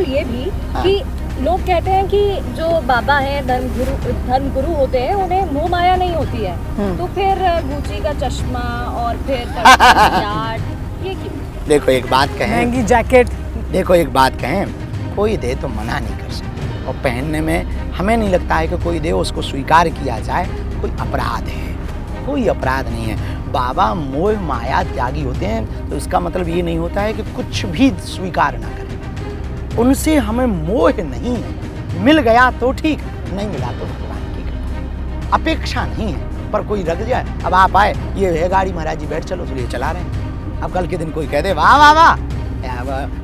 सवाल ये भी कि लोग कहते हैं कि जो बाबा हैं धर्मगुरु होते हैं उन्हें मोह माया नहीं होती है, तो फिर गुची का चश्मा और फिर ये क्यों? देखो एक बात कहें, महंगी जैकेट, देखो एक बात कहें, कोई दे तो मना नहीं कर सकता, और पहनने में हमें नहीं लगता है कि कोई दे उसको स्वीकार किया जाए कोई अपराध है, कोई अपराध नहीं है। बाबा मोह माया त्यागी होते हैं, तो इसका मतलब ये नहीं होता है कि कुछ भी स्वीकार ना करें। उनसे हमें मोह नहीं है, मिल गया तो ठीक, नहीं मिला तो भगवान की कृपा। अपेक्षा नहीं है, पर कोई रख जाए, अब आप आए, ये है गाड़ी महाराज जी बैठ चलो, तो ये चला रहे हैं। अब कल के दिन कोई कह दे वाह वाह वाह,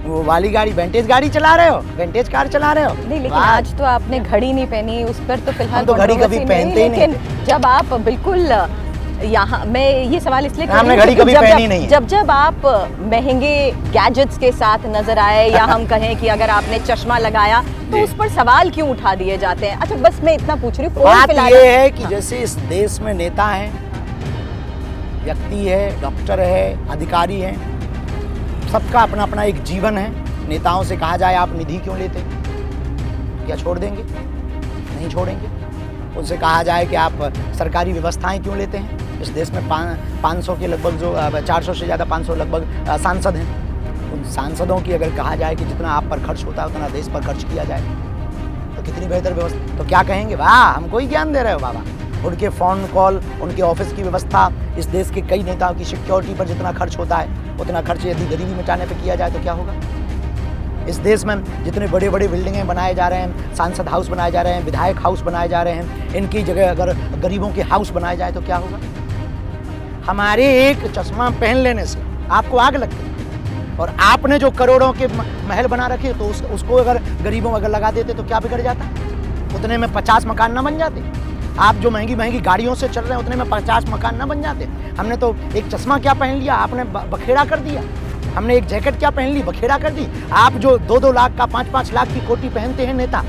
वो वाली गाड़ी विंटेज गाड़ी चला रहे हो, विंटेज कार चला रहे हो। नहीं, लेकिन आज तो आपने घड़ी नहीं पहनी, उस पर तो फिलहाल तो घड़ी कभी पहनते ही नहीं। जब आप बिल्कुल यहाँ, मैं ये सवाल इसलिए हमने घड़ी कभी पहनी नहीं है। जब आप महंगे गैजेट्स के साथ नजर आए, या हम कहें कि अगर आपने चश्मा लगाया, तो उस पर सवाल क्यों उठा दिए जाते हैं? अच्छा, बस मैं इतना पूछ रही हूँ। बात ये है कि जैसे इस देश में नेता है, व्यक्ति है, डॉक्टर है, अधिकारी है, सबका अपना अपना एक जीवन है। नेताओं से कहा जाए आप निधि क्यों लेते, क्या छोड़ देंगे? नहीं छोड़ेंगे। उनसे कहा जाए कि आप सरकारी व्यवस्थाएं क्यों लेते हैं? इस देश में 500 के लगभग, जो 400 से ज़्यादा 500 लगभग सांसद हैं। उन सांसदों की अगर कहा जाए कि जितना आप पर खर्च होता है उतना देश पर खर्च किया जाए, तो कितनी बेहतर व्यवस्था। तो क्या कहेंगे, वाह हमको ही ज्ञान दे रहे हो बाबा। उनके फ़ोन कॉल, उनके ऑफिस की व्यवस्था, इस देश के कई नेताओं की सिक्योरिटी पर जितना खर्च होता है, उतना खर्च यदि गरीबी मिटाने पर किया जाए तो क्या होगा? इस देश में जितने बड़े बड़े बिल्डिंगें बनाए जा रहे हैं, सांसद हाउस बनाए जा रहे हैं, विधायक हाउस बनाए जा रहे हैं, इनकी जगह अगर गरीबों के हाउस बनाए जाए तो क्या होगा? हमारे एक चश्मा पहन लेने से आपको आग लगती है, और आपने जो करोड़ों के महल बना रखे तो उसको अगर गरीबों अगर लगा देते तो क्या बिगड़ जाता? उतने में 50 मकान ना बन जाते। आप जो महंगी महंगी गाड़ियों से चल रहे हैं उतने में 50 मकान ना बन जाते। हमने तो एक चश्मा क्या पहन लिया, आपने बखेड़ा कर दिया। हमने एक जैकेट क्या पहन ली, बखेड़ा कर दी। आप जो 2-2 लाख का 5-5 लाख की कोटी पहनते हैं नेता,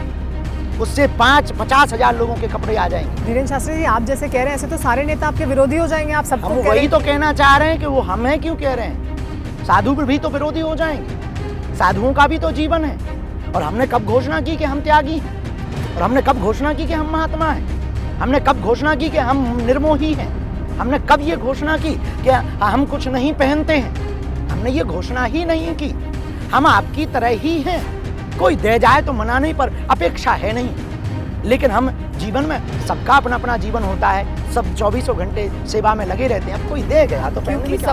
उससे 50 हज़ार लोगों के कपड़े आ जाएंगे। धीरेन्द्र शास्त्री जी, आप जैसे कह रहे हैं ऐसे तो सारे नेता आपके विरोधी हो जाएंगे। आप सबको हम वही तो कहना चाह रहे हैं कि वो हमें क्यों कह रहे हैं? साधु भी तो विरोधी हो जाएंगे। साधुओं का भी तो जीवन है। और हमने कब घोषणा की कि हम त्यागी हैं? और हमने कब घोषणा की कि हम महात्मा हैं? हमने कब घोषणा की कि हम निर्मोही हैं? हमने कब ये घोषणा की कि हम कुछ नहीं पहनते हैं? हमने ये घोषणा ही नहीं की। हम आपकी तरह ही हैं। कोई दे जाए तो मना नहीं, पर अपेक्षा है नहीं। लेकिन हम जीवन में, सबका अपना अपना जीवन होता है, सब 24 घंटे सेवा में लगे रहते हैं। अब कोई दे गया तो पहनने में क्या